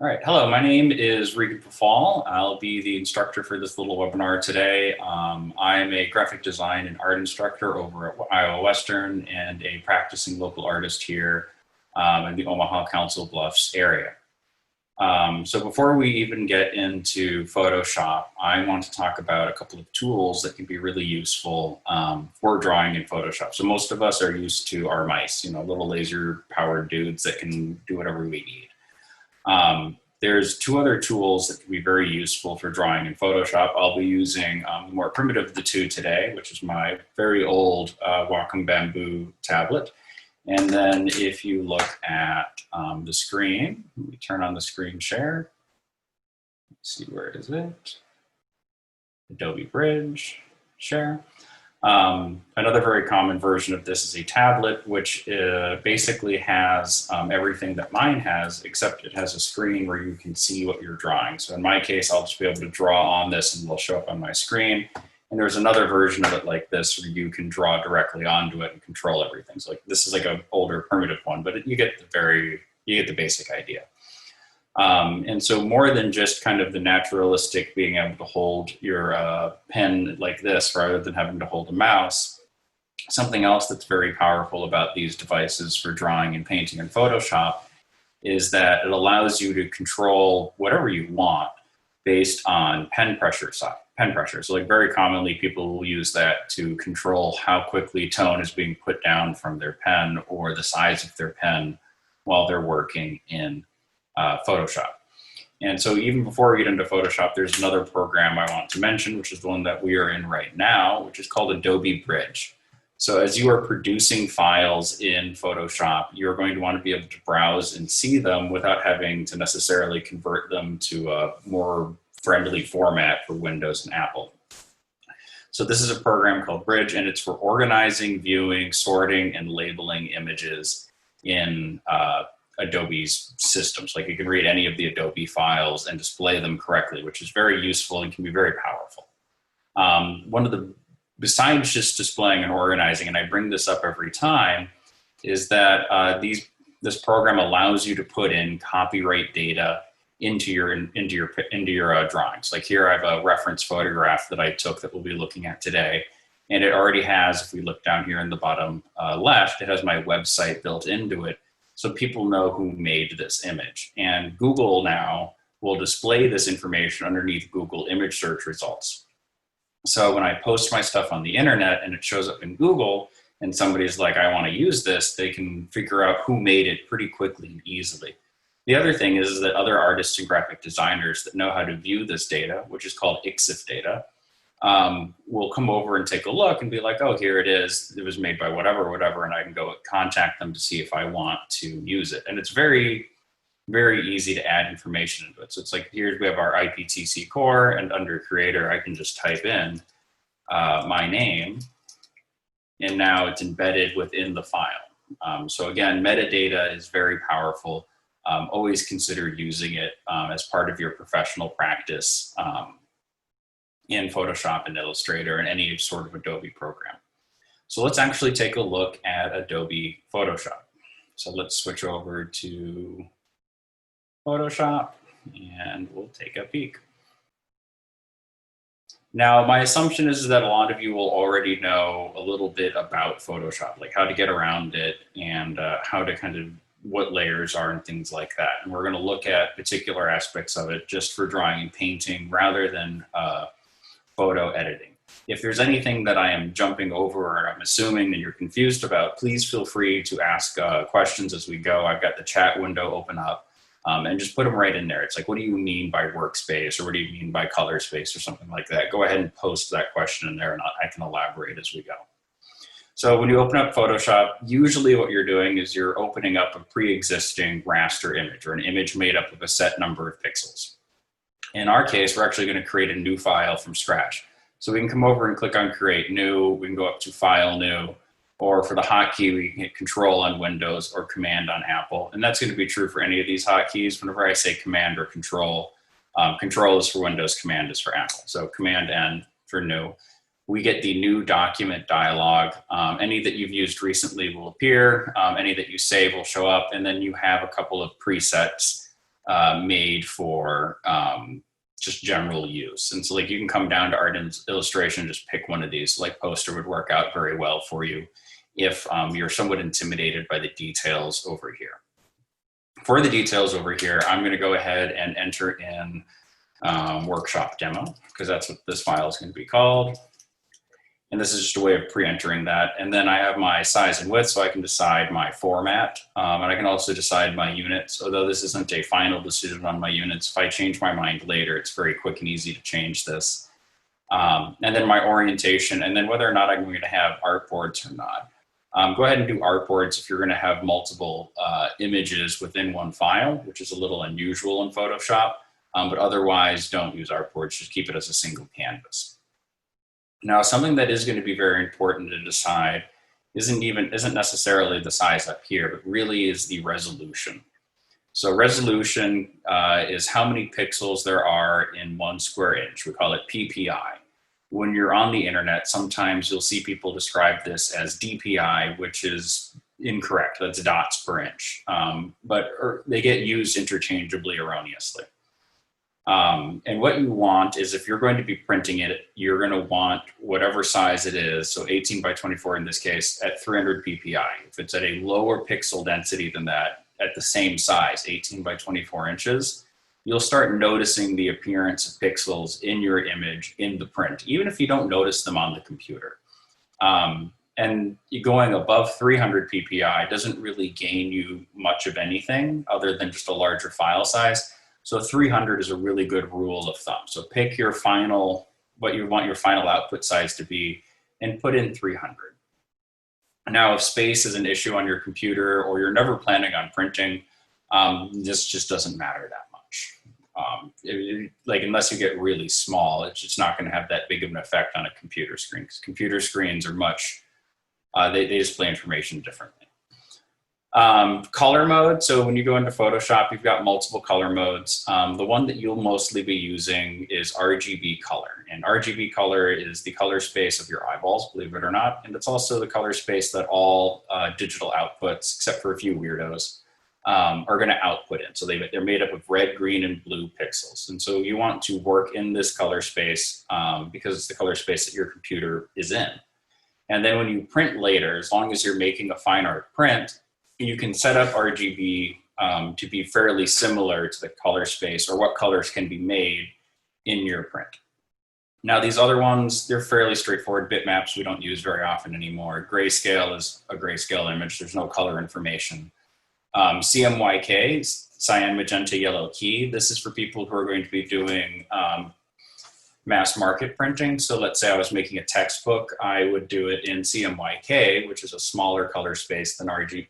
All right, hello, my name is Regan Pafal. I'll be the instructor for this little webinar today. I'm a graphic design and art instructor over at Iowa Western and a practicing local artist here in the Omaha Council Bluffs area. So before we even get into Photoshop, I want to talk about a couple of tools that can be really useful for drawing in Photoshop. So most of us are used to our mice, little laser powered dudes that can do whatever we need. There's two other tools that can be very useful for drawing in Photoshop. I'll be using the more primitive of the two today, which is my very old Wacom Bamboo tablet. And then if you look at the screen, let me turn on the screen share. Let's see, where is it? Adobe Bridge, share. Another very common version of this is a tablet, which basically has everything that mine has, except it has a screen where you can see what you're drawing. So in my case, I'll just be able to draw on this and it'll show up on my screen. And there's another version of it like this where you can draw directly onto it and control everything. So like this is like an older primitive one, but you get the basic idea. And so more than just kind of the naturalistic being able to hold your pen like this rather than having to hold a mouse, something else that's very powerful about these devices for drawing and painting in Photoshop is that it allows you to control whatever you want based on pen pressure. So like very commonly people will use that to control how quickly tone is being put down from their pen or the size of their pen while they're working in Photoshop. And so even before we get into Photoshop, there's another program I want to mention, which is the one that we are in right now, which is called Adobe Bridge. So as you are producing files in Photoshop, you're going to want to be able to browse and see them without having to necessarily convert them to a more friendly format for Windows and Apple. So this is a program called Bridge, and it's for organizing, viewing, sorting, and labeling images in Adobe's systems. Like you can read any of the Adobe files and display them correctly, which is very useful and can be very powerful. Besides just displaying and organizing, and I bring this up every time, is that this program allows you to put in copyright data into your drawings. Like here I have a reference photograph that I took that we'll be looking at today. And it already has, if we look down here in the bottom left, it has my website built into it. So people know who made this image. And Google now will display this information underneath Google image search results. So when I post my stuff on the internet and it shows up in Google and somebody's like, I want to use this, they can figure out who made it pretty quickly and easily. The other thing is that other artists and graphic designers that know how to view this data, which is called ICSIF data, will come over and take a look and be like, oh, here it is. It was made by whatever, and I can go contact them to see if I want to use it. And it's very, very easy to add information into it. So it's like, here we have our IPTC core, and under creator, I can just type in my name, and now it's embedded within the file. So again, metadata is very powerful. Always consider using it as part of your professional practice in Photoshop and Illustrator and any sort of Adobe program. So let's actually take a look at Adobe Photoshop. So let's switch over to Photoshop and we'll take a peek. Now, my assumption is that a lot of you will already know a little bit about Photoshop, like how to get around it and how to kind of what layers are and things like that. And we're going to look at particular aspects of it just for drawing and painting rather than photo editing. If there's anything that I am jumping over or I'm assuming that you're confused about, please feel free to ask questions as we go. I've got the chat window open up and just put them right in there. It's like, what do you mean by workspace, or what do you mean by color space, or something like that? Go ahead and post that question in there and I can elaborate as we go. So when you open up Photoshop, usually what you're doing is you're opening up a pre-existing raster image or an image made up of a set number of pixels. In our case, we're actually going to create a new file from scratch. So we can come over and click on Create New. We can go up to File New, or for the hotkey, we can hit Control on Windows or Command on Apple. And that's going to be true for any of these hotkeys. Whenever I say Command or Control, Control is for Windows, Command is for Apple. So Command N for New. We get the New Document dialog. Any that you've used recently will appear. Any that you save will show up. And then you have a couple of presets made for just general use. And so like you can come down to art and illustration, just pick one of these. Like poster would work out very well for you if you're somewhat intimidated by the details over here. For the details over here, I'm going to go ahead and enter in workshop demo, because that's what this file is going to be called. And this is just a way of pre-entering that. And then I have my size and width, so I can decide my format. And I can also decide my units, although this isn't a final decision on my units. If I change my mind later, it's very quick and easy to change this. And then my orientation, and then whether or not I'm going to have artboards or not. Go ahead and do artboards if you're going to have multiple images within one file, which is a little unusual in Photoshop. But otherwise, don't use artboards. Just keep it as a single canvas. Now, something that is going to be very important to decide isn't necessarily the size up here, but really is the resolution. So resolution is how many pixels there are in 1 square inch. We call it PPI. When you're on the internet, sometimes you'll see people describe this as DPI, which is incorrect. That's dots per inch. But they get used interchangeably erroneously. And what you want is, if you're going to be printing it, you're going to want whatever size it is. So 18 by 24 in this case at 300 PPI. If it's at a lower pixel density than that, at the same size, 18 by 24 inches, you'll start noticing the appearance of pixels in your image in the print, even if you don't notice them on the computer. And going above 300 PPI doesn't really gain you much of anything other than just a larger file size. So 300 is a really good rule of thumb. So pick your final, what you want your final output size to be, and put in 300. Now, if space is an issue on your computer, or you're never planning on printing, this just doesn't matter that much. Like, unless you get really small, it's just not going to have that big of an effect on a computer screen, because computer screens are much, they display information differently. Color mode. So when you go into Photoshop, you've got multiple color modes. The one that you'll mostly be using is RGB color. And RGB color is the color space of your eyeballs, believe it or not. And it's also the color space that all digital outputs, except for a few weirdos, are going to output in. So they're made up of red, green, and blue pixels. And so you want to work in this color space because it's the color space that your computer is in. And then when you print later, as long as you're making a fine art print, you can set up RGB to be fairly similar to the color space, or what colors can be made in your print. Now, these other ones, they're fairly straightforward. Bitmaps we don't use very often anymore. Grayscale is a grayscale image. There's no color information. CMYK, cyan, magenta, yellow, key. This is for people who are going to be doing mass market printing. So let's say I was making a textbook, I would do it in CMYK, which is a smaller color space than RGB.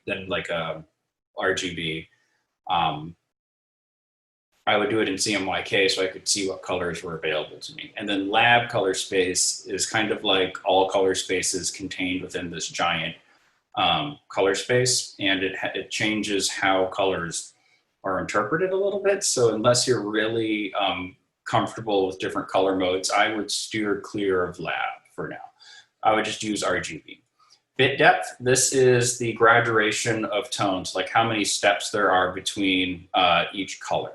I would do it in CMYK so I could see what colors were available to me. And then lab color space is kind of like all color spaces contained within this giant color space, and it changes how colors are interpreted a little bit. So unless you're really comfortable with different color modes, I would steer clear of lab for now. I would just use RGB. Bit depth, this is the graduation of tones, like how many steps there are between each color.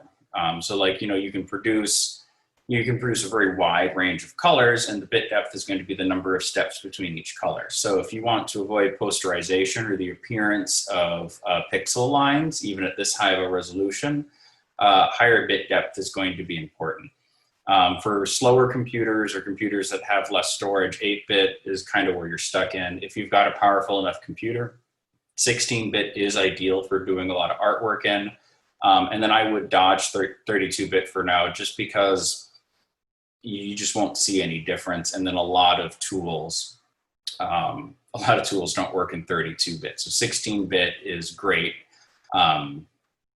So like, you can produce a very wide range of colors, and the bit depth is going to be the number of steps between each color. So if you want to avoid posterization or the appearance of pixel lines, even at this high of a resolution, higher bit depth is going to be important. For slower computers or computers that have less storage, 8-bit is kind of where you're stuck in. If you've got a powerful enough computer, 16-bit is ideal for doing a lot of artwork in. And then I would dodge 32-bit for now, just because you just won't see any difference. And then a lot of tools don't work in 32-bit. So 16-bit is great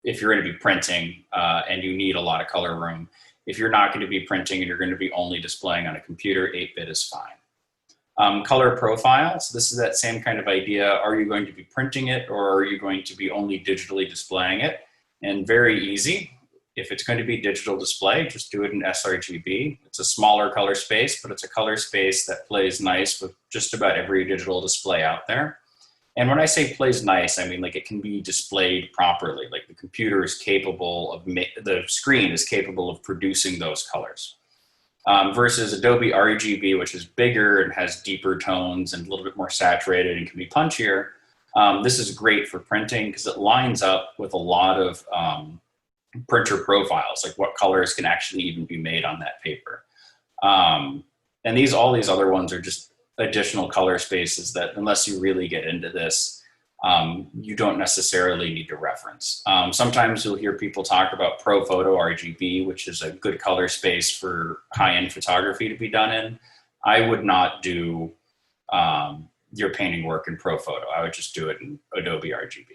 if you're going to be printing and you need a lot of color room. If you're not going to be printing and you're going to be only displaying on a computer, 8-bit is fine. Color profile, so this is that same kind of idea. Are you going to be printing it, or are you going to be only digitally displaying it? And very easy. If it's going to be digital display, just do it in sRGB. It's a smaller color space, but it's a color space that plays nice with just about every digital display out there. And when I say plays nice, I mean like it can be displayed properly. Like the computer is capable of, the screen is capable of producing those colors. Versus Adobe RGB, which is bigger and has deeper tones and a little bit more saturated and can be punchier. This is great for printing because it lines up with a lot of printer profiles, like what colors can actually even be made on that paper. And all these other ones are just additional color spaces that, unless you really get into this, you don't necessarily need to reference. Sometimes you'll hear people talk about Pro Photo RGB, which is a good color space for high-end photography to be done in. I would not do your painting work in Pro Photo. I would just do it in Adobe RGB.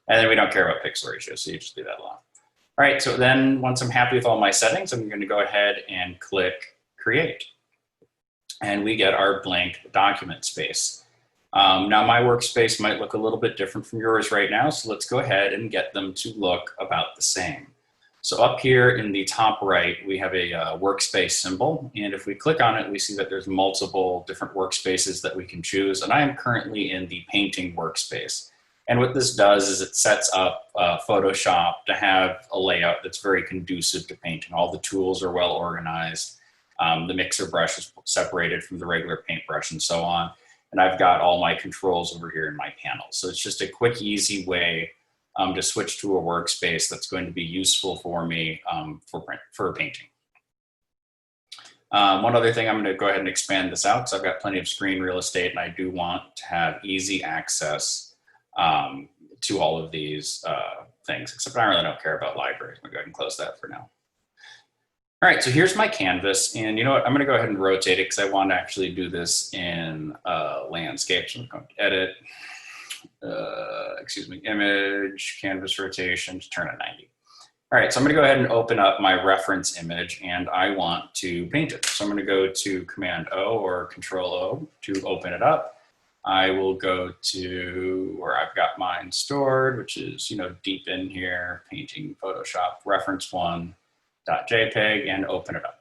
And then we don't care about pixel ratio, so you just leave that alone. All right, so then once I'm happy with all my settings, I'm going to go ahead and click Create. And we get our blank document space. Now my workspace might look a little bit different from yours right now, so let's go ahead and get them to look about the same. So up here in the top right, we have a workspace symbol, and if we click on it, we see that there's multiple different workspaces that we can choose, and I am currently in the painting workspace. And what this does is it sets up Photoshop to have a layout that's very conducive to painting. All the tools are well organized. The mixer brush is separated from the regular paintbrush and so on. And I've got all my controls over here in my panel. So it's just a quick, easy way to switch to a workspace that's going to be useful for me for painting. One other thing, I'm going to go ahead and expand this out because I've got plenty of screen real estate and I do want to have easy access to all of these things, except I really don't care about libraries. I'm going to go ahead and close that for now. All right, so here's my canvas, and you know what? I'm going to go ahead and rotate it because I want to actually do this in landscape. So I'm going to edit, image, canvas rotation, to turn it 90. All right, so I'm going to go ahead and open up my reference image, and I want to paint it. So I'm going to go to Command O or Control O to open it up. I will go to where I've got mine stored, which is, you know, deep in here, painting Photoshop, reference one. .jpg, and open it up.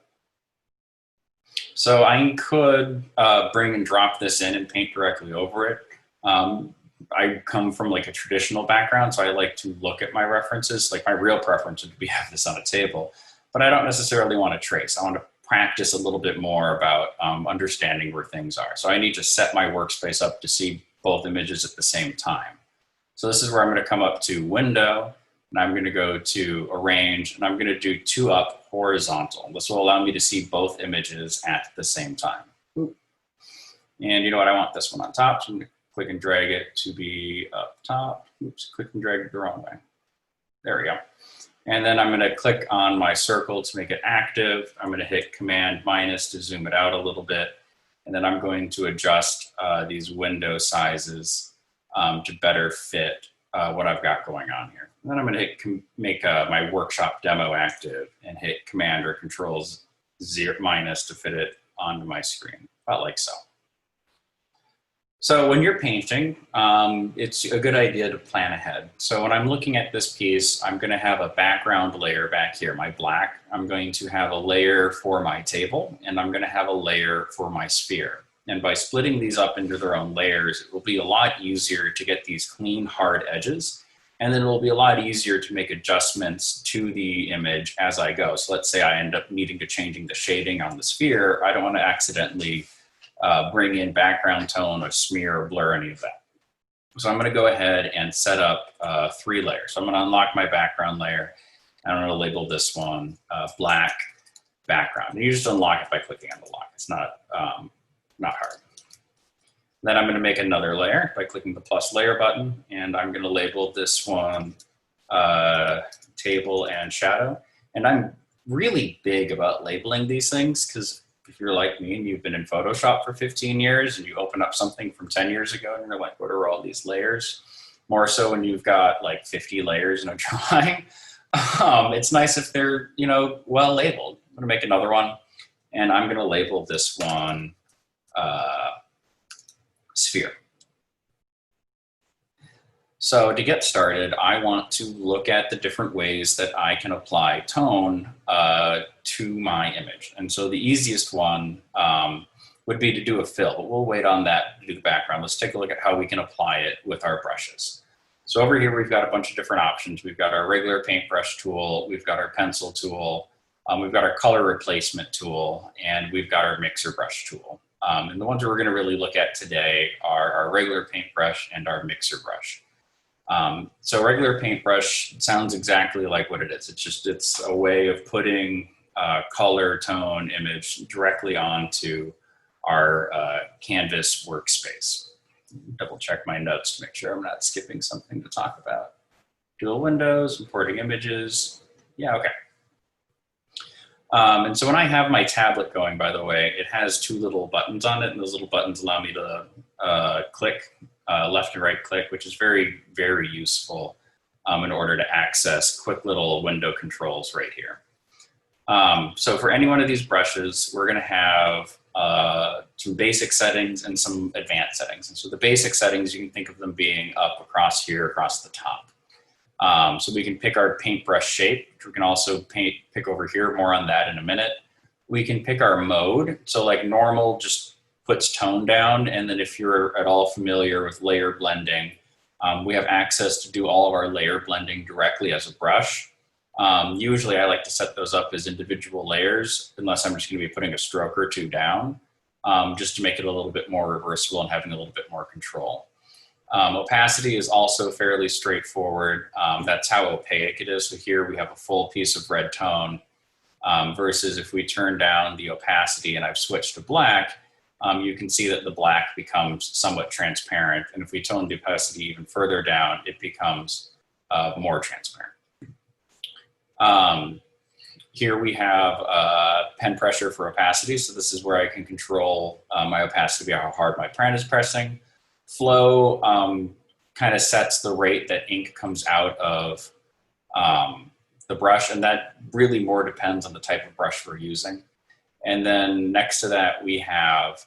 So I could bring and drop this in and paint directly over it. I come from like a traditional background, so I like to look at my references. Like my real preference would be have this on a table, but I don't necessarily want to trace. I want to practice a little bit more about understanding where things are. So I need to set my workspace up to see both images at the same time. So this is where I'm going to come up to Window, and I'm going to go to Arrange, and I'm going to do 2 up horizontal. This will allow me to see both images at the same time. Ooh. And you know what? I want this one on top, so I'm going to click and drag it to be up top. Oops, click and drag it the wrong way. There we go. And then I'm going to click on my circle to make it active. I'm going to hit Command minus to zoom it out a little bit. And then I'm going to adjust these window sizes to better fit what I've got going on here. And then I'm going to hit make my workshop demo active and hit Command or Control minus to fit it onto my screen, about like so. So when you're painting, it's a good idea to plan ahead. So when I'm looking at this piece, I'm going to have a background layer back here, my black. I'm going to have a layer for my table, and I'm going to have a layer for my sphere. And by splitting these up into their own layers, it will be a lot easier to get these clean, hard edges. And then it will be a lot easier to make adjustments to the image as I go. So let's say I end up needing to changing the shading on the sphere. I don't want to accidentally bring in background tone or smear or blur any of that. So I'm going to go ahead and set up 3 layers. So I'm going to unlock my background layer. I'm going to label this one black background. And you just unlock it by clicking on the lock. It's not hard. Then I'm going to make another layer by clicking the plus layer button, and I'm going to label this one table and shadow. And I'm really big about labeling these things because if you're like me and you've been in Photoshop for 15 years and you open up something from 10 years ago and you're like, what are all these layers? More so when you've got like 50 layers in a drawing. It's nice if they're, you know, well labeled. I'm going to make another one, and I'm going to label this one sphere. So to get started, I want to look at the different ways that I can apply tone to my image. And so the easiest one would be to do a fill, but we'll wait on that to do the background. Let's take a look at how we can apply it with our brushes. So over here, we've got a bunch of different options. We've got our regular paintbrush tool, we've got our pencil tool, we've got our color replacement tool, and we've got our mixer brush tool. And the ones that we're gonna really look at today are our regular paintbrush and our mixer brush. So regular paintbrush sounds exactly like what it is. It's a way of putting color, tone, image directly onto our canvas workspace. Double check my notes to make sure I'm not skipping something to talk about. Dual windows, importing images. Yeah, okay. And so when I have my tablet going, by the way, it has two little buttons on it, and those little buttons allow me to click left and right click, which is very, very useful in order to access quick little window controls right here. So for any one of these brushes, we're going to have some basic settings and some advanced settings. And so the basic settings, you can think of them being up across here, across the top. So we can pick our paintbrush shape, which we can also pick over here, more on that in a minute. We can pick our mode. So like normal just puts tone down. And then if you're at all familiar with layer blending, we have access to do all of our layer blending directly as a brush. Usually I like to set those up as individual layers, unless I'm just going to be putting a stroke or two down, just to make it a little bit more reversible and having a little bit more control. Opacity is also fairly straightforward. That's how opaque it is. So here we have a full piece of red tone, versus if we turn down the opacity and I've switched to black, you can see that the black becomes somewhat transparent. And if we tone the opacity even further down, it becomes more transparent. Here we have pen pressure for opacity. So this is where I can control my opacity, how hard my pen is pressing. Flow kind of sets the rate that ink comes out of the brush, and that really more depends on the type of brush we're using. And then next to that, we have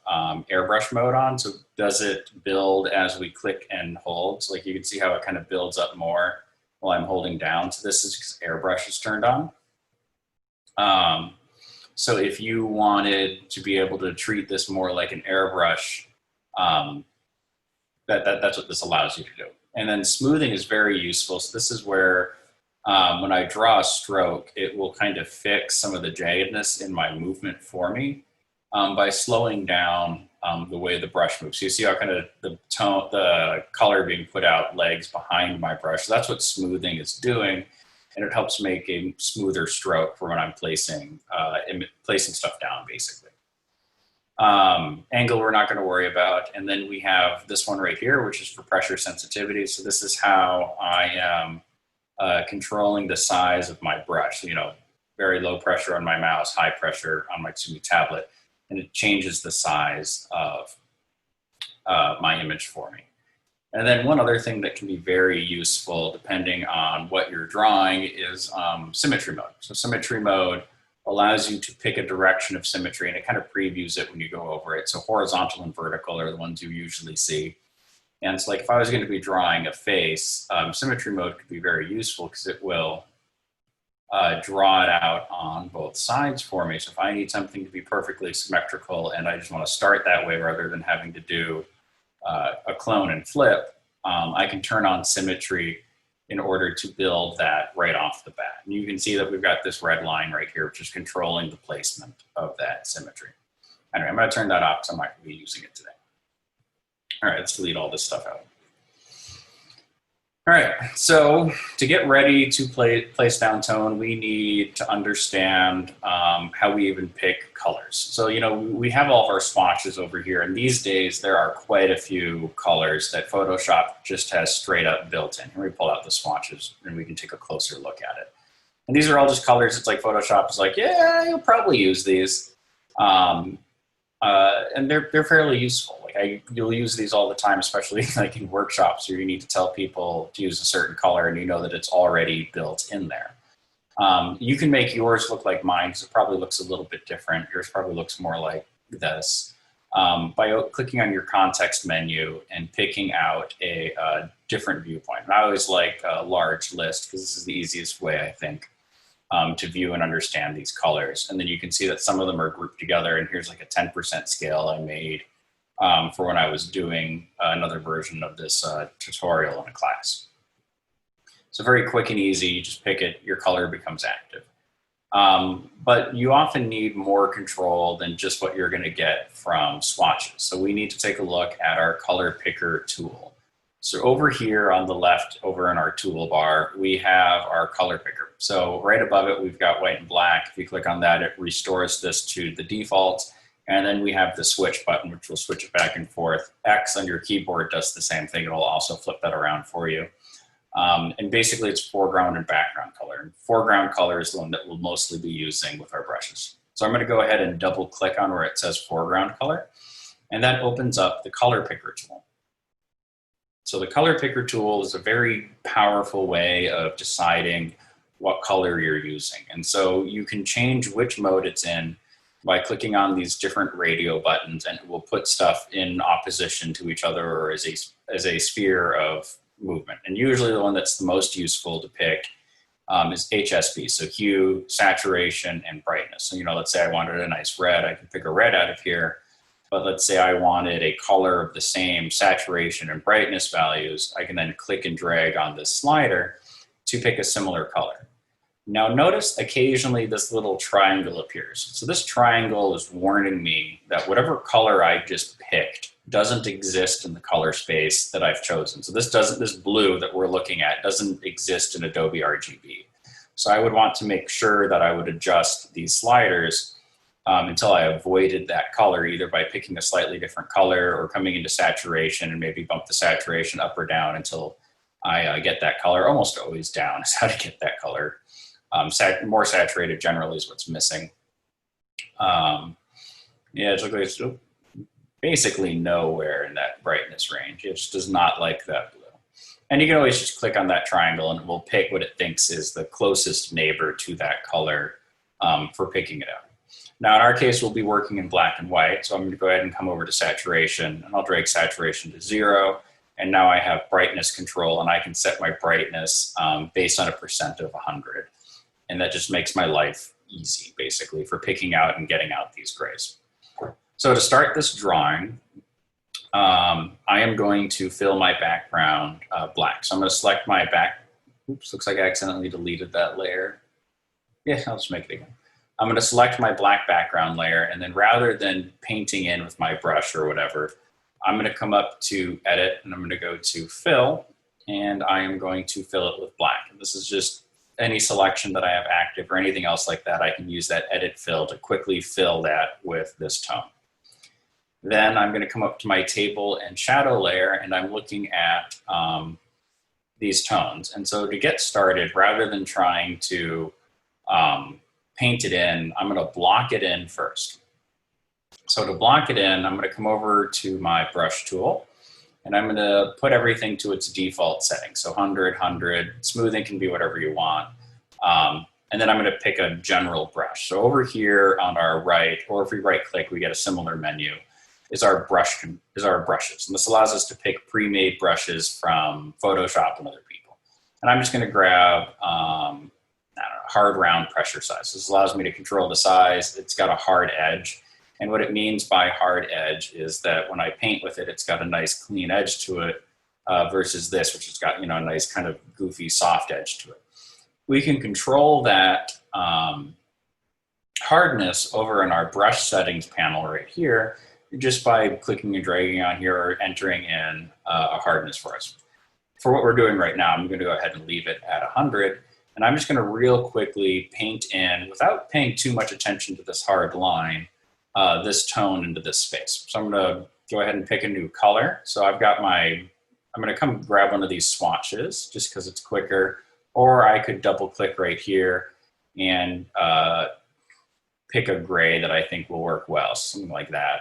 airbrush mode on. So does it build as we click and hold? So like you can see how it kind of builds up more while I'm holding down. So this is because airbrush is turned on. So if you wanted to be able to treat this more like an airbrush, that's what this allows you to do. And then smoothing is very useful. So this is where when I draw a stroke, it will kind of fix some of the jaggedness in my movement for me by slowing down the way the brush moves. So you see how kind of the color being put out lags behind my brush. So that's what smoothing is doing, and it helps make a smoother stroke for when I'm placing stuff down, basically. Angle we're not going to worry about, and then we have this one right here, which is for pressure sensitivity. So this is how I am controlling the size of my brush. So, you know, very low pressure on my mouse, high pressure on my tablet, and it changes the size of my image for me. And then one other thing that can be very useful depending on what you're drawing is symmetry mode. So symmetry mode allows you to pick a direction of symmetry, and it kind of previews it when you go over it. So horizontal and vertical are the ones you usually see. And it's like if I was going to be drawing a face, symmetry mode could be very useful because it will draw it out on both sides for me. So if I need something to be perfectly symmetrical and I just want to start that way rather than having to do a clone and flip, I can turn on symmetry in order to build that right off the bat. And you can see that we've got this red line right here, which is controlling the placement of that symmetry. Anyway, I'm going to turn that off because I'm not going to be using it today. All right, let's delete all this stuff out. All right, so to get ready to place down tone, we need to understand how we even pick colors. So, you know, we have all of our swatches over here, and these days there are quite a few colors that Photoshop just has straight up built in. Here we pull out the swatches and we can take a closer look at it. And these are all just colors. It's like Photoshop is like, yeah, you'll probably use these. And they're fairly useful. Like you'll use these all the time, especially like in workshops where you need to tell people to use a certain color and you know that it's already built in there. You can make yours look like mine because it probably looks a little bit different. Yours probably looks more like this. By clicking on your context menu and picking out a different viewpoint. And I always like a large list because this is the easiest way, I think, to view and understand these colors. And then you can see that some of them are grouped together, and here's like a 10% scale I made for when I was doing another version of this tutorial in a class. So very quick and easy, you just pick it, your color becomes active. But you often need more control than just what you're gonna get from swatches. So we need to take a look at our color picker tool. So over here on the left, over in our toolbar, we have our color picker. So right above it, we've got white and black. If you click on that, it restores this to the default. And then we have the switch button, which will switch it back and forth. X on your keyboard does the same thing. It'll also flip that around for you. And basically it's foreground and background color. And foreground color is the one that we'll mostly be using with our brushes. So I'm gonna go ahead and double click on where it says foreground color, and that opens up the color picker tool. So the color picker tool is a very powerful way of deciding what color you're using. And so you can change which mode it's in by clicking on these different radio buttons, and it will put stuff in opposition to each other or as a sphere of movement. And usually the one that's the most useful to pick is HSB, so hue, saturation, and brightness. So, let's say I wanted a nice red, I can pick a red out of here. But let's say I wanted a color of the same saturation and brightness values, I can then click and drag on this slider to pick a similar color. Now notice occasionally this little triangle appears. So this triangle is warning me that whatever color I just picked doesn't exist in the color space that I've chosen. So this blue that we're looking at doesn't exist in Adobe RGB. So I would want to make sure that I would adjust these sliders until I avoided that color, either by picking a slightly different color or coming into saturation and maybe bump the saturation up or down until I get that color. Almost always down is how to get that color. More saturated generally is what's missing. Yeah, it's like it's basically nowhere in that brightness range. It just does not like that blue. And you can always just click on that triangle and it will pick what it thinks is the closest neighbor to that color for picking it out. Now, in our case, we'll be working in black and white. So I'm going to go ahead and come over to saturation, and I'll drag saturation to 0. And now I have brightness control, and I can set my brightness based on a % of 100. And that just makes my life easy, basically, for picking out and getting out these grays. So to start this drawing, I am going to fill my background black. So I'm going to select my oops, looks like I accidentally deleted that layer. Yeah, I'll just make it again. I'm going to select my black background layer, and then rather than painting in with my brush or whatever, I'm going to come up to edit, and I'm going to go to fill, and I am going to fill it with black. And this is just any selection that I have active or anything else like that. I can use that edit fill to quickly fill that with this tone. Then I'm going to come up to my table and shadow layer, and I'm looking at these tones. And so to get started, rather than trying to paint it in, I'm going to block it in first. So to block it in, I'm going to come over to my brush tool, and I'm going to put everything to its default setting. So 100, 100, smoothing can be whatever you want. And then I'm going to pick a general brush. So over here on our right, or if we right click, we get a similar menu, is our brushes. And this allows us to pick pre-made brushes from Photoshop and other people. And I'm just going to grab hard round pressure size. This allows me to control the size. It's got a hard edge. And what it means by hard edge is that when I paint with it, it's got a nice clean edge to it versus this, which has got a nice kind of goofy soft edge to it. We can control that hardness over in our brush settings panel right here just by clicking and dragging on here or entering in a hardness for us. For what we're doing right now, I'm going to go ahead and leave it at 100. And I'm just going to real quickly paint in, without paying too much attention to this hard line, this tone into this space. So I'm going to go ahead and pick a new color. So I've got I'm going to come grab one of these swatches just because it's quicker. Or I could double click right here and pick a gray that I think will work well, something like that.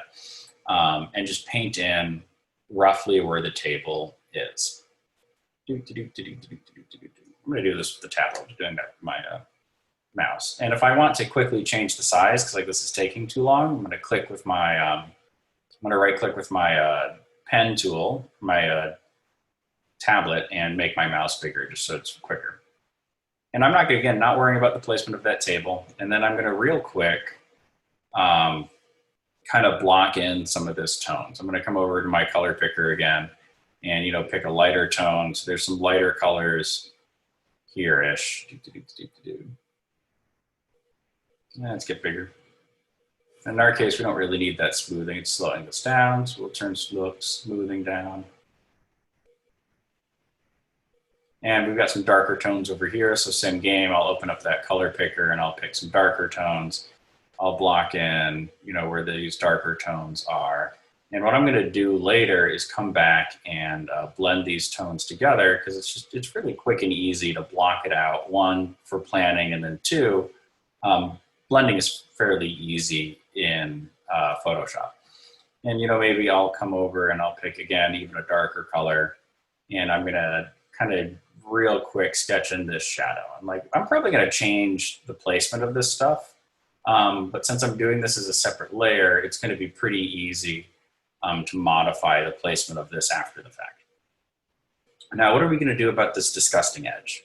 And just paint in roughly where the table is. I'm going to do this with the tablet. I'm doing that with my mouse. And if I want to quickly change the size, because like this is taking too long, I'm going to click with my, I'm going to right click with my pen tool, my tablet, and make my mouse bigger just so it's quicker. And I'm not, again, not worrying about the placement of that table. And then I'm gonna real quick kind of block in some of this tones. I'm gonna come over to my color picker again and, pick a lighter tone. So there's some lighter colors here-ish. Let's get bigger. In our case, we don't really need that smoothing. It's slowing this down, so we'll turn smoothing down. And we've got some darker tones over here, so same game. I'll open up that color picker and I'll pick some darker tones. I'll block in, where these darker tones are. And what I'm gonna do later is come back and blend these tones together, because it's really quick and easy to block it out. One, for planning, and then two, blending is fairly easy in Photoshop. And maybe I'll come over and I'll pick, again, even a darker color, and I'm gonna kind of real quick sketch in this shadow. I'm probably gonna change the placement of this stuff, but since I'm doing this as a separate layer, it's gonna be pretty easy to modify the placement of this after the fact. Now, what are we gonna do about this disgusting edge?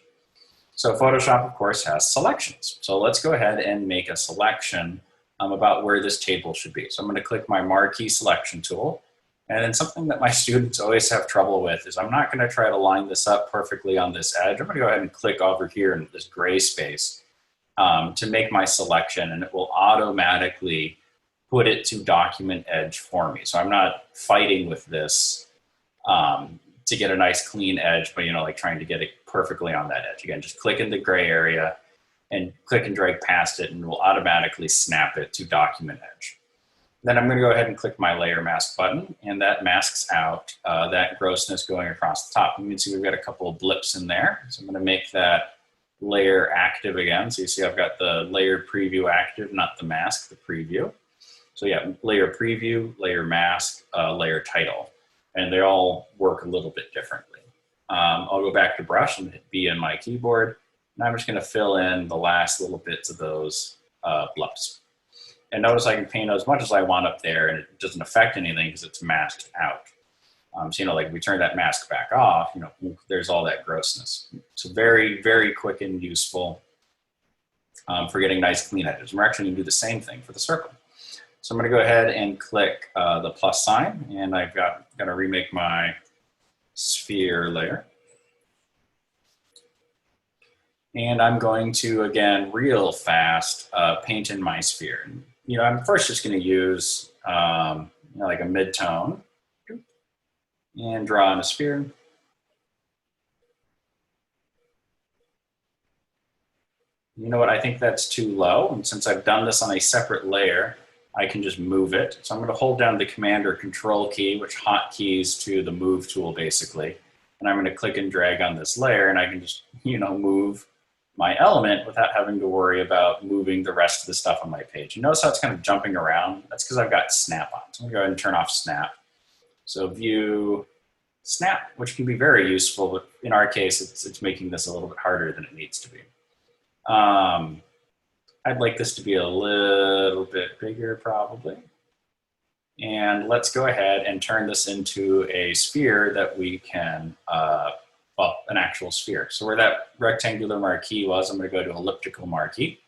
So Photoshop, of course, has selections. So let's go ahead and make a selection about where this table should be. So I'm gonna click my marquee selection tool. And then something that my students always have trouble with is I'm not gonna try to line this up perfectly on this edge. I'm gonna go ahead and click over here in this gray space to make my selection, and it will automatically put it to document edge for me. So I'm not fighting with this to get a nice clean edge, but like trying to get it perfectly on that edge. Again, just click in the gray area and click and drag past it, and it will automatically snap it to document edge. Then I'm gonna go ahead and click my layer mask button, and that masks out that grossness going across the top. You can see we've got a couple of blips in there. So I'm gonna make that layer active again. So you see I've got the layer preview active, not the mask, the preview. So yeah, layer preview, layer mask, layer title. And they all work a little bit differently. I'll go back to brush and hit B on my keyboard. And I'm just gonna fill in the last little bits of those blips. And notice I can paint as much as I want up there, and it doesn't affect anything because it's masked out. So, like if we turn that mask back off, there's all that grossness. So very, very quick and useful for getting nice clean edges. We're actually gonna do the same thing for the circle. So I'm gonna go ahead and click the plus sign, and I've gotta remake my sphere layer. And I'm going to, again, real fast, paint in my sphere. I'm first just gonna use like a mid-tone and draw in a sphere. You know what, I think that's too low. And since I've done this on a separate layer, I can just move it. So I'm gonna hold down the Command or Control key, which hotkeys to the move tool basically. And I'm gonna click and drag on this layer, and I can just, move my element without having to worry about moving the rest of the stuff on my page. You notice how it's kind of jumping around? That's because I've got snap on. So I'm gonna go ahead and turn off snap. So view snap, which can be very useful, but in our case, it's making this a little bit harder than it needs to be. I'd like this to be a little bit bigger probably. And let's go ahead and turn this into a sphere that we can, an actual sphere. So where that rectangular marquee was, I'm gonna go to elliptical marquee.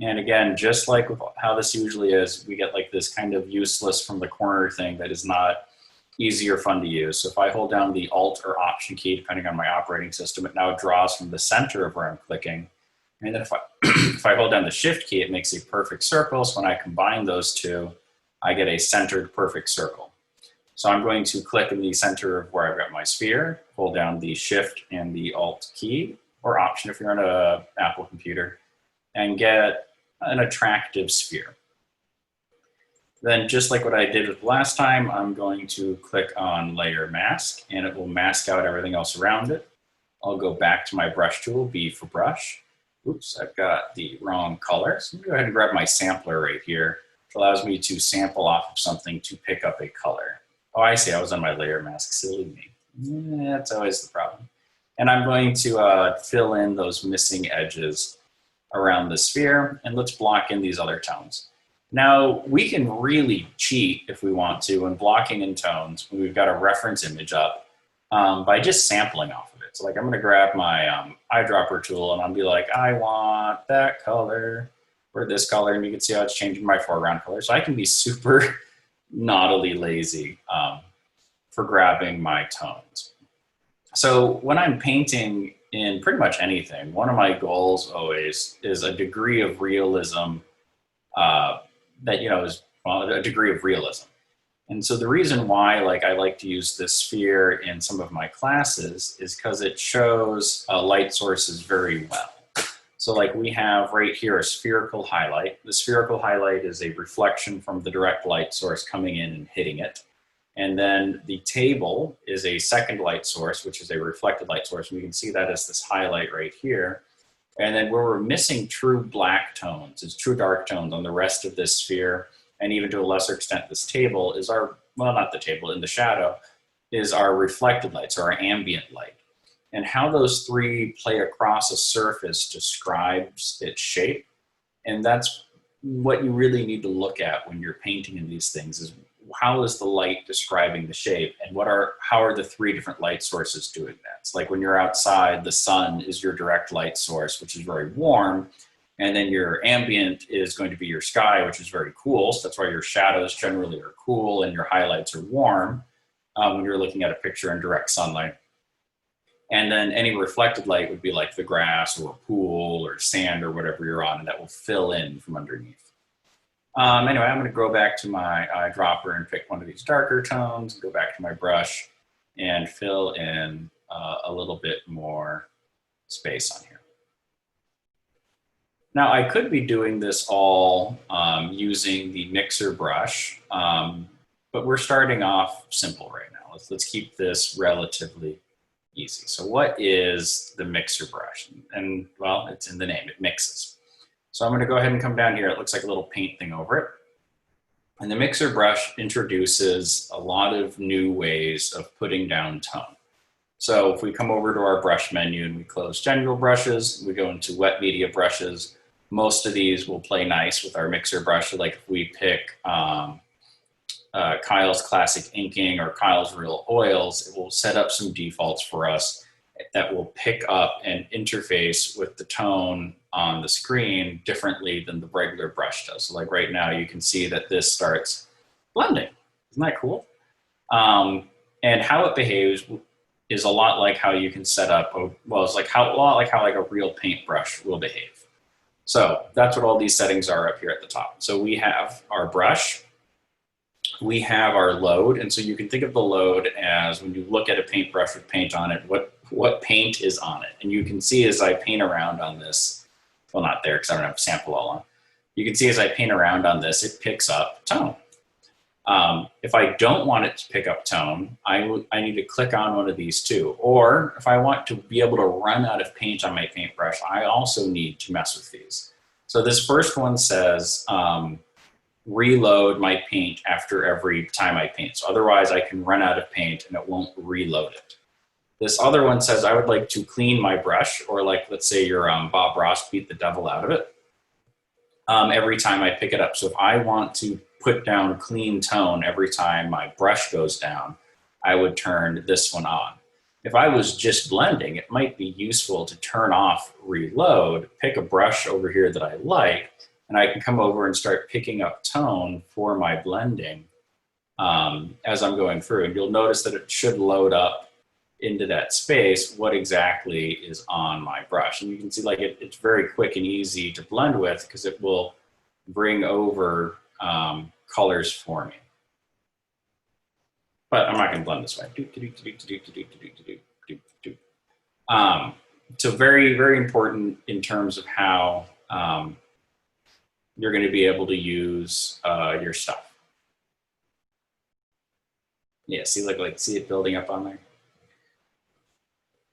And again, just like with how this usually is, we get like this kind of useless from the corner thing that is not easy or fun to use. So if I hold down the Alt or Option key, depending on my operating system, it now draws from the center of where I'm clicking. And then if I, if I hold down the Shift key, it makes a perfect circle. So when I combine those two, I get a centered perfect circle. So I'm going to click in the center of where I've got my sphere, hold down the Shift and the Alt key, or Option if you're on an Apple computer, and get an attractive sphere. Then just like what I did with last time, I'm going to click on Layer Mask, and it will mask out everything else around it. I'll go back to my brush tool, B for brush. Oops, I've got the wrong color. So I'm gonna go ahead and grab my sampler right here, which allows me to sample off of something to pick up a color. Oh, I see, I was on my layer mask, silly me. Yeah, that's always the problem. And I'm going to fill in those missing edges around the sphere, and let's block in these other tones. Now, we can really cheat if we want to when blocking in tones when we've got a reference image up by just sampling off of it. it. So like I'm gonna grab my eyedropper tool and I'll be like, I want that color or this color, and you can see how it's changing my foreground color. So I can be super naughtily lazy for grabbing my tones. So when I'm painting in pretty much anything, one of my goals always is a degree of realism that, you know, is, well, a degree of realism. And so the reason why I like to use this sphere in some of my classes is because it shows light sources very well. So like we have right here a spherical highlight. The spherical highlight is a reflection from the direct light source coming in and hitting it. And then the table is a second light source, which is a reflected light source. And we can see that as this highlight right here. And then where we're missing true black tones, is true dark tones on the rest of this sphere, and even to a lesser extent this table, is our, well, not the table, in the shadow, is our reflected light, so our ambient light. And how those three play across a surface describes its shape. And that's what you really need to look at when you're painting in these things, is how is the light describing the shape, and how are the three different light sources doing that? It's like when you're outside, the sun is your direct light source, which is very warm, and then your ambient is going to be your sky, which is very cool. So that's why your shadows generally are cool and your highlights are warm when you're looking at a picture in direct sunlight. And then any reflected light would be like the grass or a pool or sand or whatever you're on, and that will fill in from underneath. Anyway, I'm going to go back to my eyedropper and pick one of these darker tones, go back to my brush and fill in a little bit more space on here. Now I could be doing this all using the mixer brush, but we're starting off simple right now. Let's keep this relatively easy. So what is the mixer brush? And well, it's in the name, it mixes. So I'm going to go ahead and come down here. It looks like a little paint thing over it. And the mixer brush introduces a lot of new ways of putting down tone. So if we come over to our brush menu and we close general brushes, we go into wet media brushes. Most of these will play nice with our mixer brush. Like if we pick Kyle's Classic Inking or Kyle's Real Oils, it will set up some defaults for us that will pick up and interface with the tone on the screen differently than the regular brush does. So like right now, you can see that this starts blending. Isn't that cool? And how it behaves is a lot like how you can set up, well, it's like a lot like how a real paintbrush will behave. So that's what all these settings are up here at the top. So we have our brush, we have our load, and so you can think of the load as when you look at a paintbrush with paint on it, what paint is on it. And you can see as I paint around on this, well, not there because I don't have a sample all on. You can see as I paint around on this, it picks up tone. If I don't want it to pick up tone, I need to click on one of these two. Or if I want to be able to run out of paint on my paintbrush, I also need to mess with these. So this first one says, reload my paint after every time I paint. So otherwise I can run out of paint and it won't reload it. This other one says I would like to clean my brush, or like, let's say you're Bob Ross, beat the devil out of it every time I pick it up. So if I want to put down clean tone every time my brush goes down, I would turn this one on. If I was just blending, it might be useful to turn off reload, pick a brush over here that I like, and I can come over and start picking up tone for my blending as I'm going through. And you'll notice that it should load up into that space what exactly is on my brush. And you can see like it's very quick and easy to blend with because it will bring over colors for me. But I'm not going to blend this way. So very, very important in terms of how you're going to be able to use your stuff. Yeah, see, see it building up on there.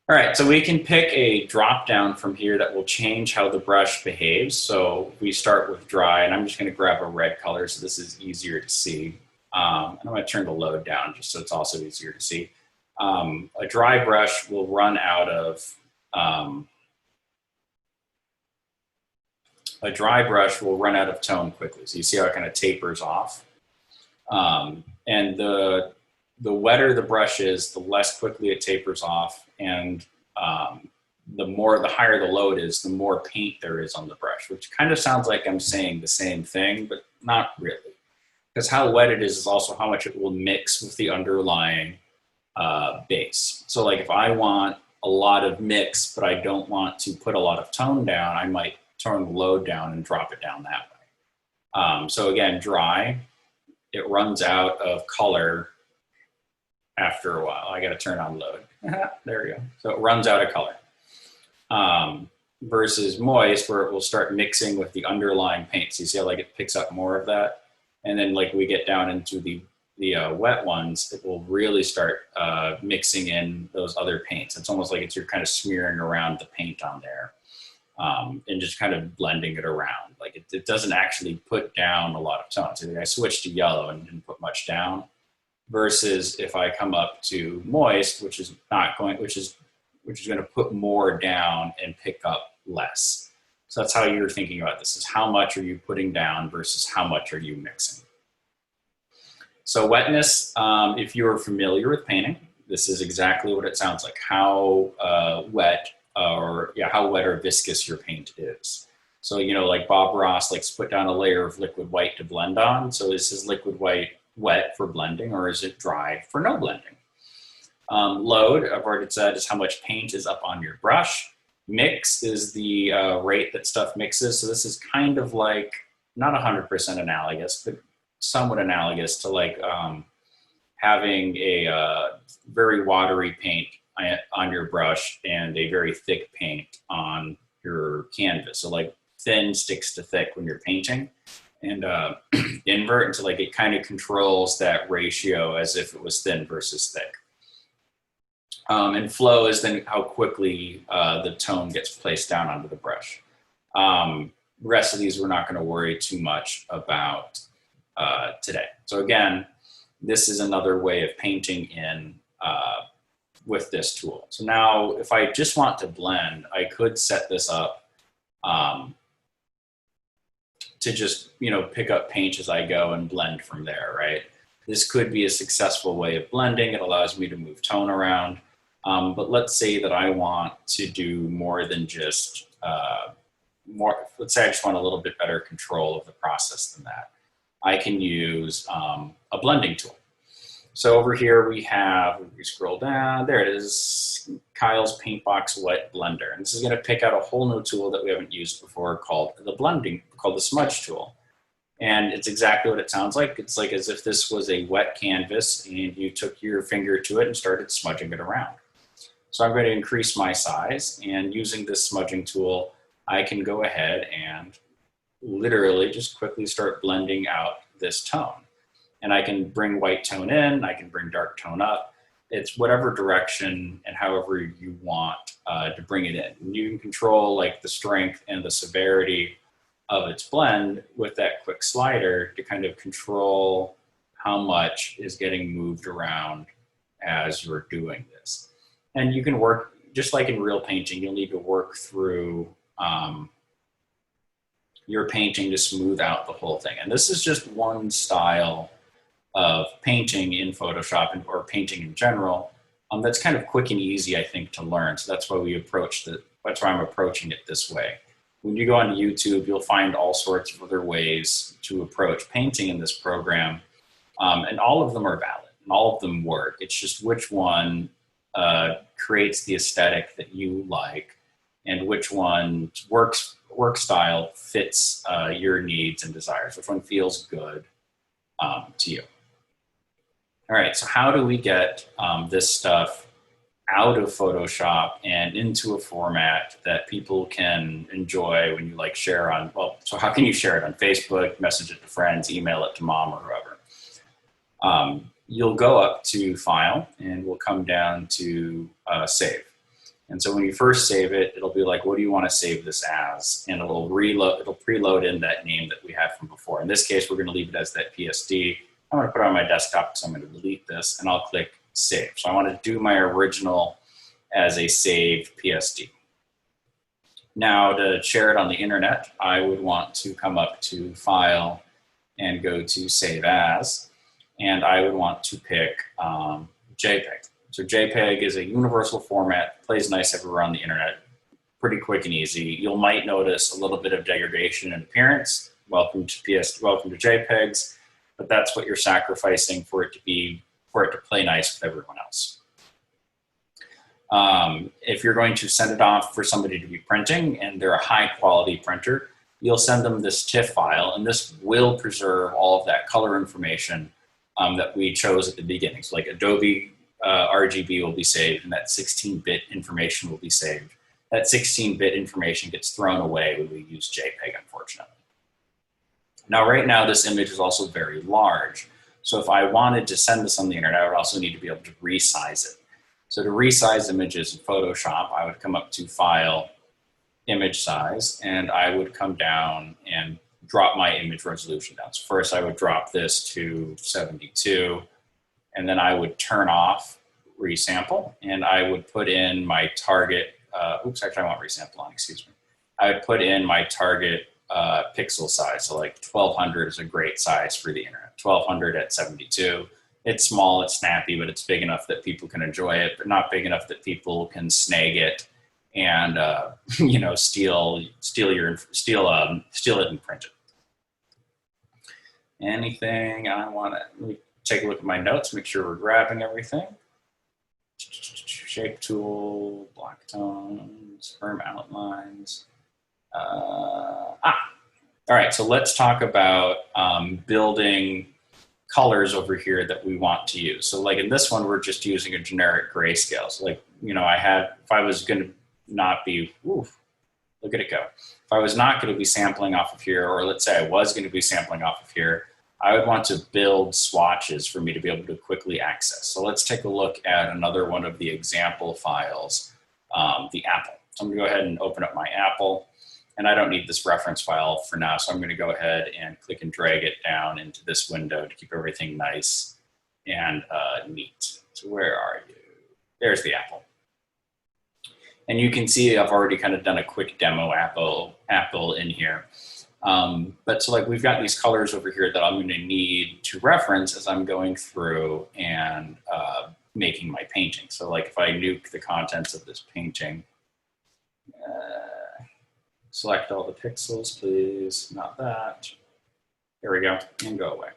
All right, so we can pick a drop down from here that will change how the brush behaves. So we start with dry, and I'm just going to grab a red color so this is easier to see. And I'm going to turn the load down just so it's also easier to see. A dry brush will run out of tone quickly. So you see how it kind of tapers off. And the wetter the brush is, the less quickly it tapers off. And the higher the load is, the more paint there is on the brush, which kind of sounds like I'm saying the same thing, but not really. Because how wet it is also how much it will mix with the underlying base. So like if I want a lot of mix, but I don't want to put a lot of tone down, I might turn the load down and drop it down that way. So again, dry, it runs out of color after a while. I got to turn on load. There we go. So it runs out of color. Versus moist, where it will start mixing with the underlying paint. So you see how like it picks up more of that? And then like we get down into the wet ones, it will really start mixing in those other paints. It's almost like you're kind of smearing around the paint on there and just kind of blending it around. Like it doesn't actually put down a lot of tone. So I switched to yellow and didn't put much down. Versus if I come up to moist, which is going to put more down and pick up less. So that's how you're thinking about this, is how much are you putting down versus how much are you mixing. So wetness, if you're familiar with painting, this is exactly what it sounds like, how wet or viscous your paint is. So, you know, like Bob Ross likes to put down a layer of liquid white to blend on. So is his liquid white wet for blending, or is it dry for no blending? Load, I've already said, is how much paint is up on your brush. Mix is the rate that stuff mixes. So this is kind of like, not 100% analogous, but somewhat analogous to like having a very watery paint on your brush and a very thick paint on your canvas. So like thin sticks to thick when you're painting, and invert into like it kind of controls that ratio as if it was thin versus thick. And flow is then how quickly the tone gets placed down onto the brush. The rest of these we're not going to worry too much about today. So again, this is another way of painting in with this tool. So now if I just want to blend, I could set this up to just, you know, pick up paint as I go and blend from there, right? This could be a successful way of blending. It allows me to move tone around. But let's say that I want to do more than just let's say I just want a little bit better control of the process than that. I can use a blending tool. So over here we scroll down, there it is, Kyle's Paintbox Wet Blender. And this is going to pick out a whole new tool that we haven't used before called the smudge tool. And it's exactly what it sounds like. It's like as if this was a wet canvas and you took your finger to it and started smudging it around. So I'm going to increase my size, and using this smudging tool, I can go ahead and literally just quickly start blending out this tone. And I can bring white tone in, I can bring dark tone up. It's whatever direction and however you want to bring it in. And you can control like the strength and the severity of its blend with that quick slider to kind of control how much is getting moved around as you're doing this. And you can work, just like in real painting, you'll need to work through your painting to smooth out the whole thing. And this is just one style of painting in Photoshop or painting in general that's kind of quick and easy, I think, to learn. So that's why that's why I'm approaching it this way. When you go on YouTube, you'll find all sorts of other ways to approach painting in this program. And all of them are valid and all of them work. It's just which one creates the aesthetic that you like and which one's work style fits your needs and desires, which one feels good to you. All right, so how do we get this stuff out of Photoshop and into a format that people can enjoy when you like share on, well, so how can you share it on Facebook, message it to friends, email it to mom or whoever? You'll go up to File and we'll come down to Save. And so when you first save it, it'll be like, what do you want to save this as? And it'll preload in that name that we had from before. In this case, we're going to leave it as that PSD. I'm going to put it on my desktop, so I'm going to delete this and I'll click Save. So I want to do my original as a saved PSD. Now to share it on the internet, I would want to come up to File and go to Save As. And I would want to pick JPEG. So JPEG is a universal format, plays nice everywhere on the internet, pretty quick and easy. You might notice a little bit of degradation in appearance. Welcome to JPEGs, but that's what you're sacrificing for it to play nice with everyone else. If you're going to send it off for somebody to be printing and they're a high quality printer, you'll send them this TIFF file, and this will preserve all of that color information that we chose at the beginning. So like Adobe RGB will be saved, and that 16-bit information will be saved. That 16-bit information gets thrown away when we use JPEG, unfortunately. Now, right now, this image is also very large. So if I wanted to send this on the internet, I would also need to be able to resize it. So to resize images in Photoshop, I would come up to File, Image Size, and I would come down and drop my image resolution down. So first I would drop this to 72, and then I would turn off resample, and I would put in my target, actually I want resample on, excuse me. I would put in my target pixel size. So like 1200 is a great size for the internet. 1200 at 72. It's small, it's snappy, but it's big enough that people can enjoy it, but not big enough that people can snag it and you know, steal it and print it. Anything I want to, let me take a look at my notes, make sure we're grabbing everything. Shape tool, black tones, firm outlines. All right, so let's talk about building colors over here that we want to use. So like in this one, we're just using a generic grayscale. So like, you know, if I was gonna not be, look at it go. If I was not gonna be sampling off of here, or let's say I was gonna be sampling off of here, I would want to build swatches for me to be able to quickly access. So let's take a look at another one of the example files, the apple. So I'm gonna go ahead and open up my apple, and I don't need this reference file for now, so I'm gonna go ahead and click and drag it down into this window to keep everything nice and neat. So where are you? There's the apple. And you can see I've already kind of done a quick demo apple in here. But so like we've got these colors over here that I'm going to need to reference as I'm going through and making my painting. So like if I nuke the contents of this painting, select all the pixels, please, not that. There we go, and go away.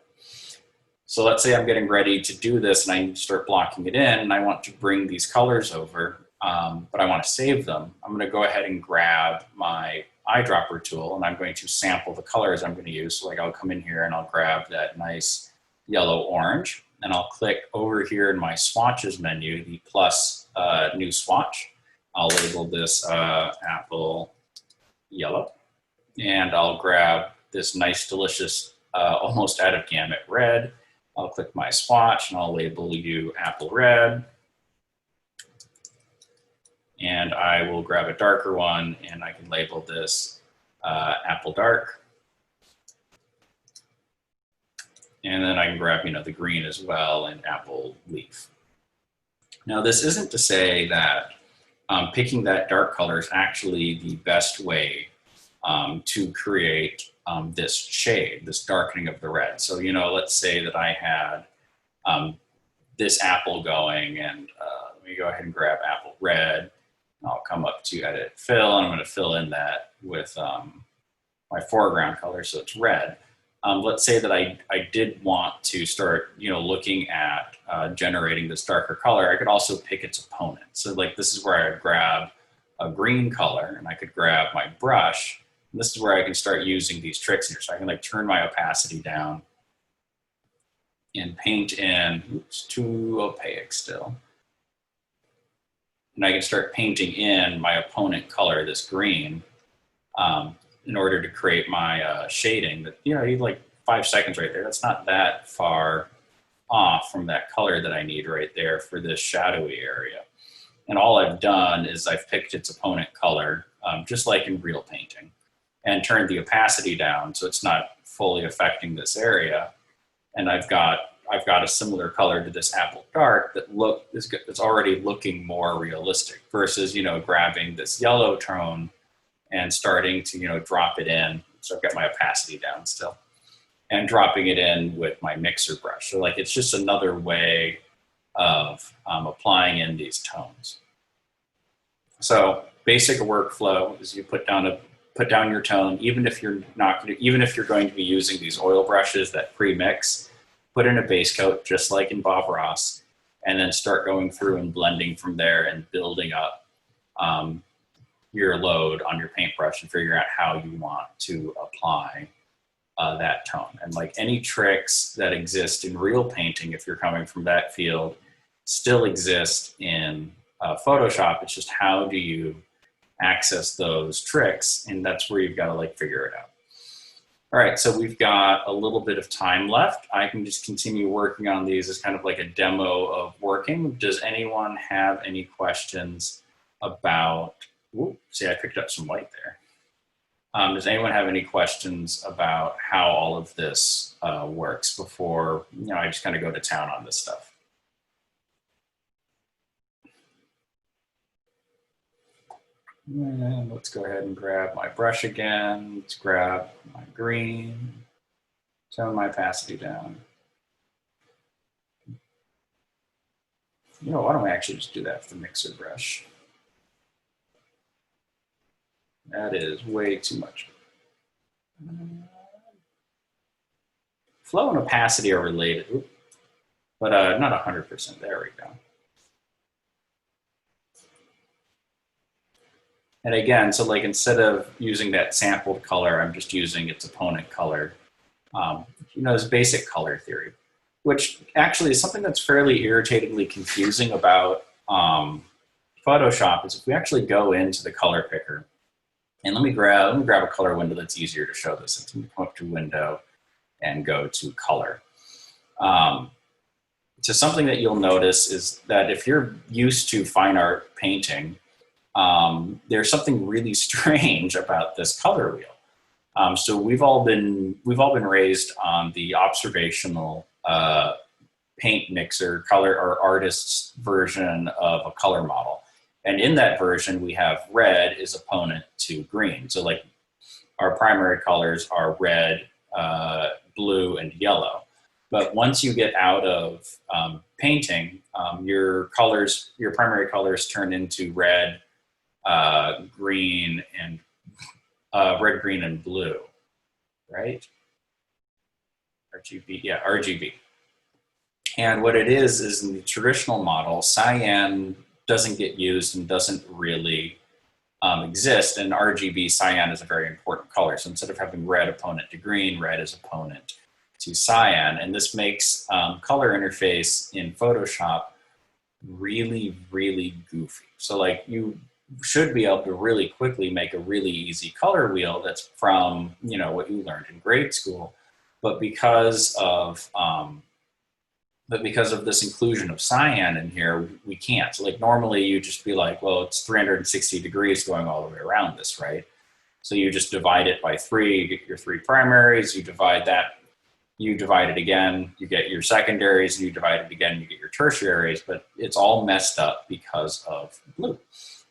So let's say I'm getting ready to do this and I need to start blocking it in, and I want to bring these colors over, but I want to save them. I'm going to go ahead and grab my eyedropper tool, and I'm going to sample the colors I'm going to use. So like I'll come in here and I'll grab that nice yellow orange, and I'll click over here in my swatches menu, the plus new swatch. I'll label this apple yellow, and I'll grab this nice delicious almost out of gamut red. I'll click my swatch and I'll label you apple red. And I will grab a darker one and I can label this apple dark. And then I can grab, you know, the green as well and apple leaf. Now this isn't to say that picking that dark color is actually the best way to create this shade, this darkening of the red. So, you know, let's say that I had this apple going, and let me go ahead and grab apple red. I'll come up to edit fill, and I'm going to fill in that with my foreground color, so it's red. Let's say that I did want to start, you know, looking at generating this darker color. I could also pick its opponent. So like this is where I would grab a green color, and I could grab my brush. And this is where I can start using these tricks here. So I can like turn my opacity down and paint in, oops, too opaque still. And I can start painting in my opponent color, this green, in order to create my shading. That, you know, I need like 5 seconds right there. That's not that far off from that color that I need right there for this shadowy area. And all I've done is I've picked its opponent color, just like in real painting, and turned the opacity down so it's not fully affecting this area. And I've got a similar color to this apple dark that it's already looking more realistic versus, you know, grabbing this yellow tone and starting to, you know, drop it in. So I've got my opacity down still, and dropping it in with my mixer brush. So like, it's just another way of applying in these tones. So basic workflow is you put down your tone, even if you're going to be using these oil brushes that pre-mix, put in a base coat just like in Bob Ross, and then start going through and blending from there and building up your load on your paintbrush and figuring out how you want to apply that tone. And like any tricks that exist in real painting, if you're coming from that field, still exist in Photoshop. It's just how do you access those tricks, and that's where you've got to like figure it out. All right, so we've got a little bit of time left. I can just continue working on these as kind of like a demo of working. Does anyone have any questions about, see, I picked up some white there. Does anyone have any questions about how all of this works before, I just kind of go to town on this stuff? And let's go ahead and grab my brush again. Let's grab my green, tone my opacity down. Why don't we actually just do that with the mixer brush? That is way too much. Flow and opacity are related, but not 100%. There we go. And again, so like instead of using that sampled color, I'm just using its opponent color. As basic color theory, which actually is something that's fairly irritatingly confusing about Photoshop, is if we actually go into the color picker, and let me grab a color window that's easier to show this. Let me come up to window and go to color. So something that you'll notice is that if you're used to fine art painting, there's something really strange about this color wheel. So we've all been raised on the observational paint mixer color or artist's version of a color model. And in that version, we have red is opponent to green. So like our primary colors are red, blue, and yellow. But once you get out of painting, your primary colors turn into red, green, and red, green, and blue, right? RGB, yeah, RGB. And what it is in the traditional model, cyan doesn't get used and doesn't really exist. And RGB, cyan is a very important color. So instead of having red opponent to green, red is opponent to cyan. And this makes color interface in Photoshop really, really goofy. So like you should be able to really quickly make a really easy color wheel that's from, what you learned in grade school. But because of this inclusion of cyan in here, we can't. So like normally you just be like, well, it's 360 degrees going all the way around this, right? So you just divide it by 3, you get your 3 primaries, you divide it again, you get your secondaries, and you divide it again, you get your tertiaries, but it's all messed up because of blue.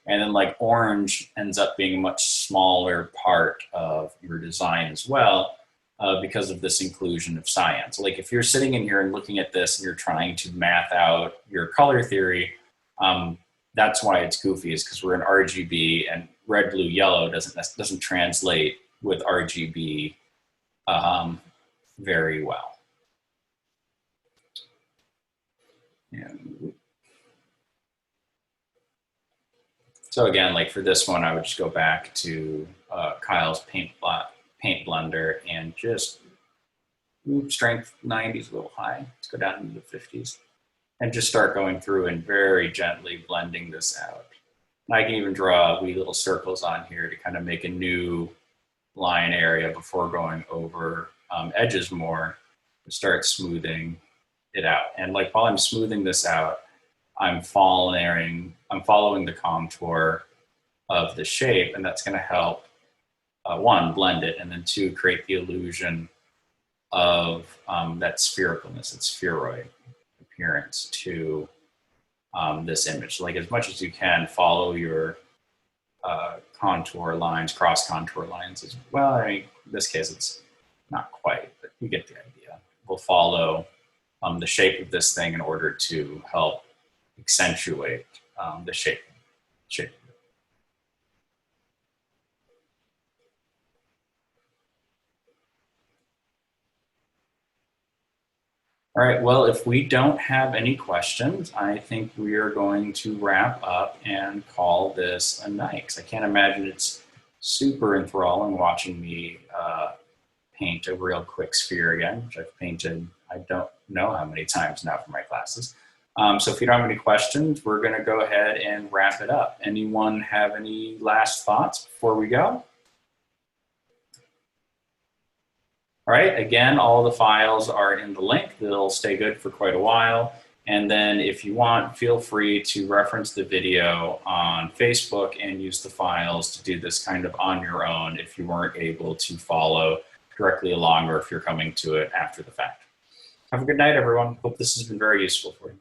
And then like orange ends up being a much smaller part of your design as well, because of this inclusion of cyan. So like if you're sitting in here and looking at this and you're trying to math out your color theory, that's why it's goofy, is because we're in RGB, and red, blue, yellow doesn't translate with RGB very well. And so again, like for this one, I would just go back to Kyle's paint blender and just strength 90 is a little high. Let's go down into the 50s and just start going through and very gently blending this out. And I can even draw wee little circles on here to kind of make a new line area before going over edges more, to start smoothing it out. And like while I'm smoothing this out, I'm following the contour of the shape, and that's going to help, 1, blend it, and then 2, create the illusion of that sphericalness, that spheroid appearance to this image. So like as much as you can, follow your contour lines, cross contour lines as well. I mean, in this case, it's not quite, but you get the idea. We'll follow the shape of this thing in order to help accentuate the shape. All right, well, if we don't have any questions, I think we are going to wrap up and call this a night. 'Cause I can't imagine it's super enthralling watching me paint a real quick sphere again, which I've painted, I don't know how many times now for my classes. So if you don't have any questions, we're gonna go ahead and wrap it up. Anyone have any last thoughts before we go? All right, again, all the files are in the link. They'll stay good for quite a while. And then if you want, feel free to reference the video on Facebook and use the files to do this kind of on your own if you weren't able to follow directly along or if you're coming to it after the fact. Have a good night, everyone. Hope this has been very useful for you.